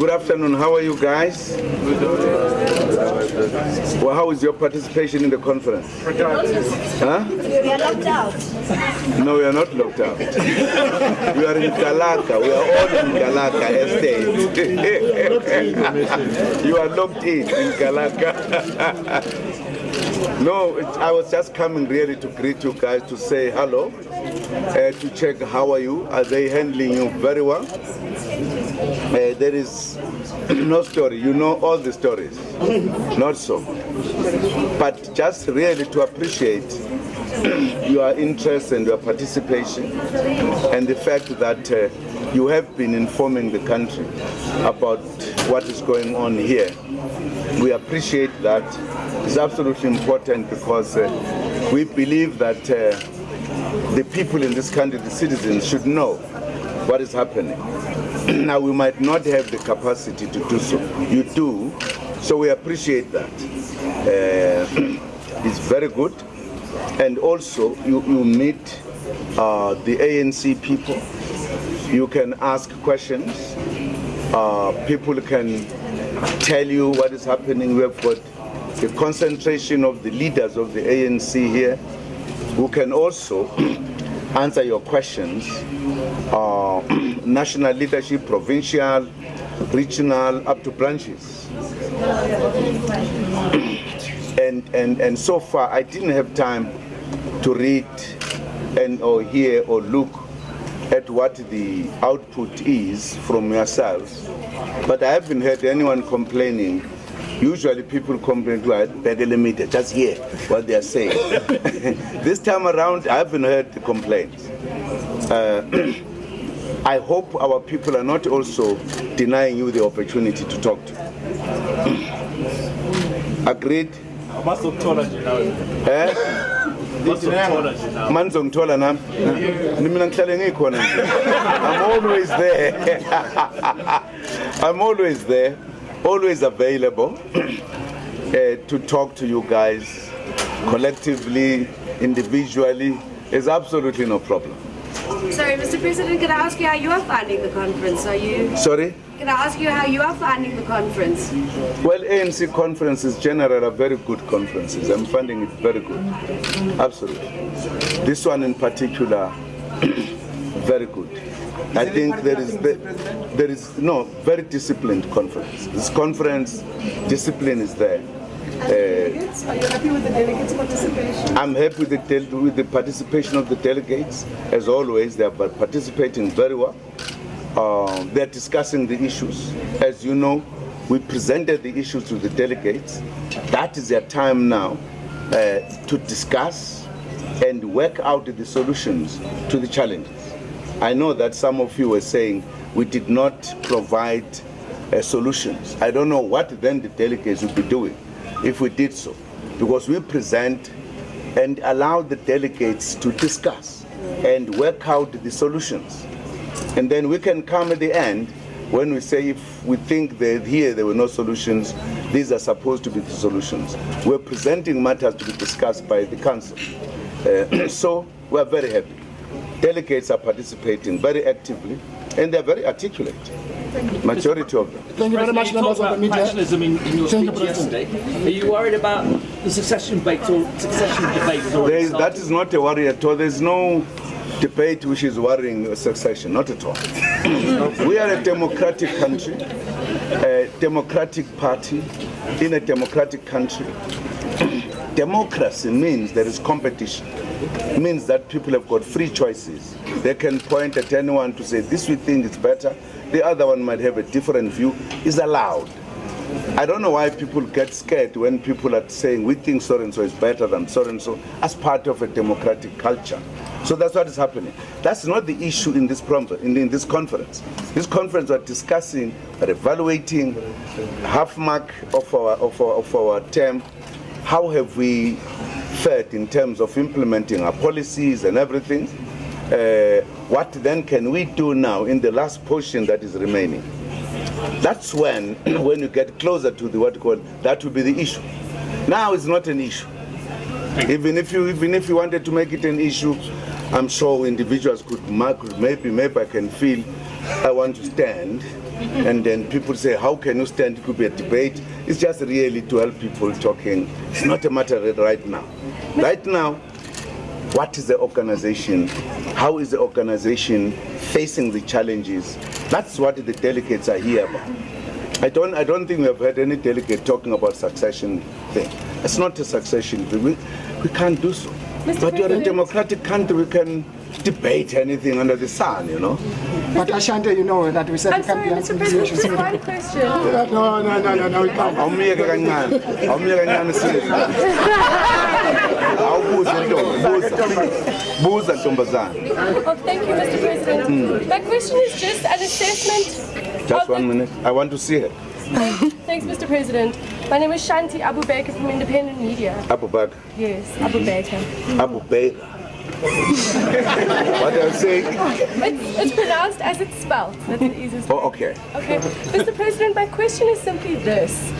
Good afternoon. How are you guys? Well, how is your participation in the conference? Huh? We are locked out. No, we are not locked out. We are in Galaka. We are all in Galaka estate. You are locked in Galaka. No, I was just coming really to greet you guys, to say hello, to check how are you. Are they handling you very well? There is no story. You know all the stories. Not so. But just really to appreciate your interest and your participation, and the fact that you have been informing the country about what is going on here. We appreciate that. It's absolutely important because we believe that the people in this country, the citizens, should know what is happening. Now, we might not have the capacity to do so. You do, so we appreciate that. It's very good. And also, you meet the ANC people. You can ask questions. People can tell you what is happening. We have got the concentration of the leaders of the ANC here, who can also answer your questions. National leadership, provincial, regional, up to branches. And so far, I didn't have time to read or hear or look at what the output is from yourselves, but I haven't heard anyone complaining. Usually people complain to Bedelimite, just hear what they are saying. This time around, I haven't heard the complaints. I hope our people are not also denying you the opportunity to talk to. Agreed? I'm always there. I'm always there, always available to talk to you guys collectively, individually. It's absolutely no problem. Sorry, Mr. President, can I ask you how you are finding the conference? Sorry? Can I ask you how you are finding the conference? Well, ANC conferences generally are very good conferences. I'm finding it very good. Absolutely. This one in particular, very good. I think there is very disciplined conference. This conference, discipline is there. Are you happy with the delegates' participation? I'm happy with the participation of the delegates. As always, they are participating very well. They're discussing the issues. As you know, we presented the issues to the delegates. That is their time now to discuss and work out the solutions to the challenges. I know that some of you were saying we did not provide solutions. I don't know what then the delegates would be doing if we did so, because we present and allow the delegates to discuss and work out the solutions. And then we can come at the end when we say if we think that here there were no solutions, these are supposed to be the solutions. We're presenting matters to be discussed by the council. So we're very happy. Delegates are participating very actively and they're very articulate. Majority of them. Thank you very much, members of the media. Factionalism in your speech yesterday. Are you worried about the succession debate That is not a worry at all. There's no debate which is worrying succession, not at all. We are a democratic country, a democratic party in a democratic country. Democracy means there is competition. It means that people have got free choices. They can point at anyone to say, this we think is better. The other one might have a different view. Is allowed. I don't know why people get scared when people are saying we think so-and-so is better than so-and-so as part of a democratic culture. So that's what is happening. That's not the issue in this conference. This conference we're discussing, we're evaluating half mark of our term. How have we fared in terms of implementing our policies and everything? What then can we do now in the last portion that is remaining? That's when you get closer to that will be the issue. Now it's not an issue. Even if you wanted to make it an issue, I'm sure individuals could maybe I can feel I want to stand, and then people say, how can you stand? It could be a debate. It's just really to help people talking. It's not a matter right now. Right now, what is the organization? How is the organization facing the challenges? That's what the delegates are here about. I don't think we have had any delegate talking about succession thing. It's not a succession thing. We can't do so. But you're a democratic country. We can debate anything under the sun, you know. But Ashante, you know that we said I'm we can't sorry, be Mr. answering President, these just issues. one question. No, we can't. Awumiyeke kancane. Awumiyeke kancane sisi. Awubuze ntombi. Buza ntombazana. Oh, thank you, Mr. President. My question is just an assessment. Just 1 minute. I want to see her. Thanks, Mr. President. My name is Shanti Abu Baker from Independent Media. Abu Bakr. Yes, Abu Baker. Abu Bakr. What are you saying? It's pronounced as it's spelled. That's the easiest way. Oh, okay. Okay. Mr. President, my question is simply this.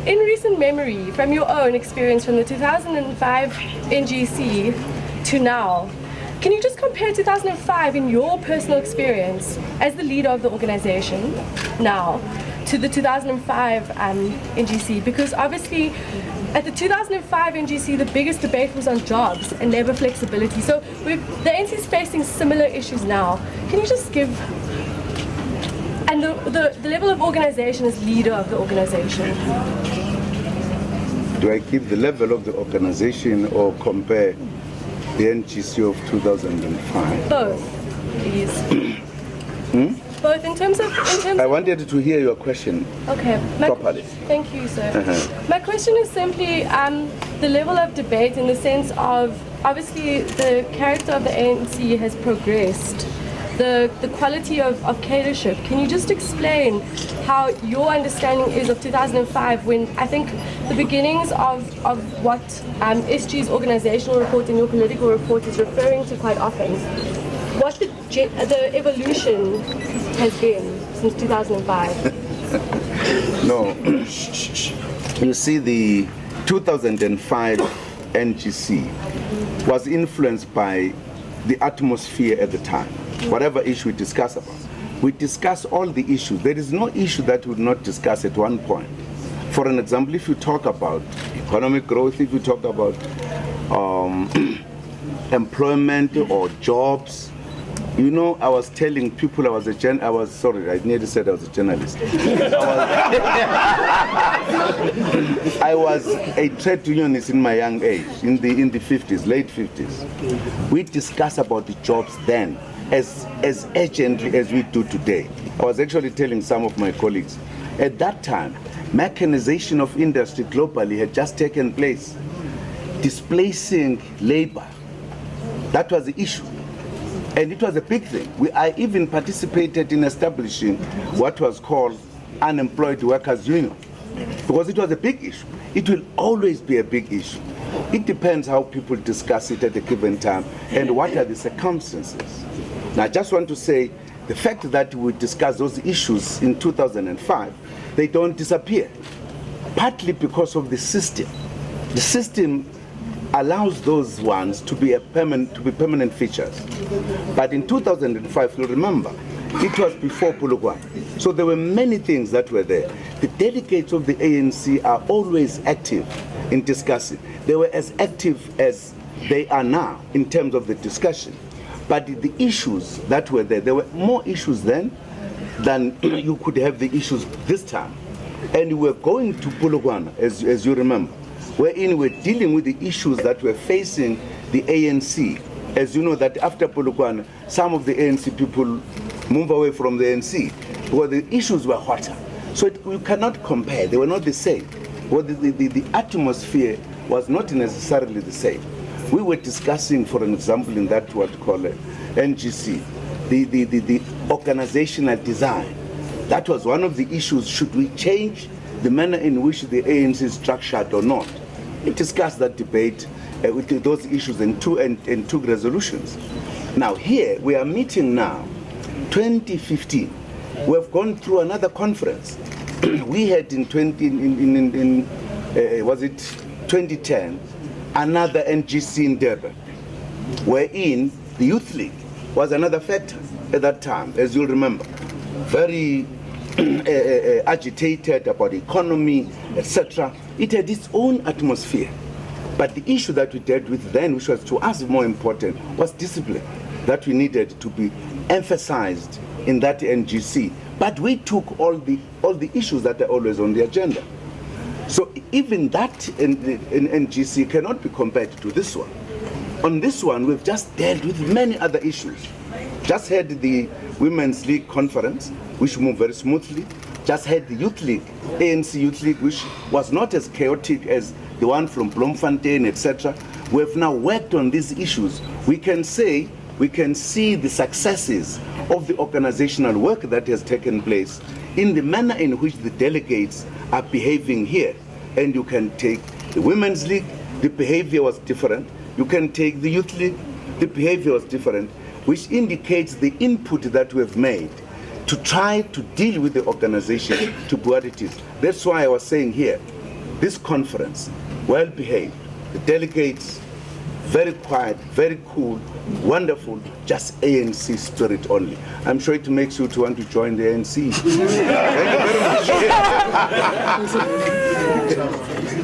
In recent memory, from your own experience from the 2005 NGC to now, can you just compare 2005 in your personal experience as the leader of the organization now to the 2005 NGC? Because obviously at the 2005 NGC, the biggest debate was on jobs and labor flexibility. So the NC is facing similar issues now. Can you just give, and the level of organization as leader of the organization? Do I give the level of the organization or compare the NGC of 2005? Both, please. Both in terms of... I wanted to hear your question properly. Thank you, sir. My question is simply the level of debate in the sense of, obviously, the character of the ANC has progressed. The quality of catership. Can you just explain how your understanding is of 2005 when I think the beginnings of what SG's organizational report and your political report is referring to quite often, what the evolution has been since 2005? No. You see, the 2005 NGC was influenced by the atmosphere at the time. Whatever issue we discuss about, we discuss all the issues. There is no issue that we would not discuss at one point. For an example, if you talk about economic growth, if you talk about employment or jobs, you know, I was telling people I nearly said I was a journalist. I was a trade unionist in my young age, in the 50s, late 50s. We discussed about the jobs then as urgently as we do today. I was actually telling some of my colleagues, at that time, mechanization of industry globally had just taken place, displacing labor. That was the issue. And it was a big thing. I even participated in establishing what was called Unemployed Workers Union, because it was a big issue. It will always be a big issue. It depends how people discuss it at a given time and what are the circumstances. Now, I just want to say, the fact that we discuss those issues in 2005, they don't disappear, partly because of the system. The system allows those ones to be permanent features. But in 2005, you'll remember, it was before Polokwane. So there were many things that were there. The delegates of the ANC are always active in discussing. They were as active as they are now in terms of the discussion. But the issues that were there were more issues then than you could have the issues this time. And we were going to Polokwane, as you remember, wherein we're dealing with the issues that were facing the ANC. As you know, that after Polokwane, some of the ANC people move away from the ANC because the issues were hotter. So you cannot compare. They were not the same. Well, the atmosphere was not necessarily the same. We were discussing, for an example, in that what we call NGC, the organizational design. That was one of the issues. Should we change the manner in which the ANC is structured or not? We discussed that debate with those issues and took resolutions. Now here, we are meeting now, 2015. We have gone through another conference. We had in 2010, another NGC in Durban, wherein the Youth League was another factor. at that time, as you'll remember, very agitated about the economy, etc. It had its own atmosphere. But the issue that we dealt with then, which was to us more important, was discipline, that we needed to be emphasized in that NGC. But we took all the issues that are always on the agenda. So even that in NGC cannot be compared to this one. On this one, we've just dealt with many other issues. Just had the Women's League conference, which moved very smoothly. Just had the Youth League, ANC Youth League, which was not as chaotic as the one from Bloemfontein, etc. We have now worked on these issues. We can see the successes of the organizational work that has taken place in the manner in which the delegates are behaving here. And you can take the Women's League, the behavior was different. You can take the Youth League, the behavior was different, which indicates the input that we have made to try to deal with the organization to what it is. That's why I was saying here, this conference, well behaved, the delegates, very quiet, very cool, wonderful, just ANC spirit only. I'm sure it makes you to want to join the ANC. Thank you very much.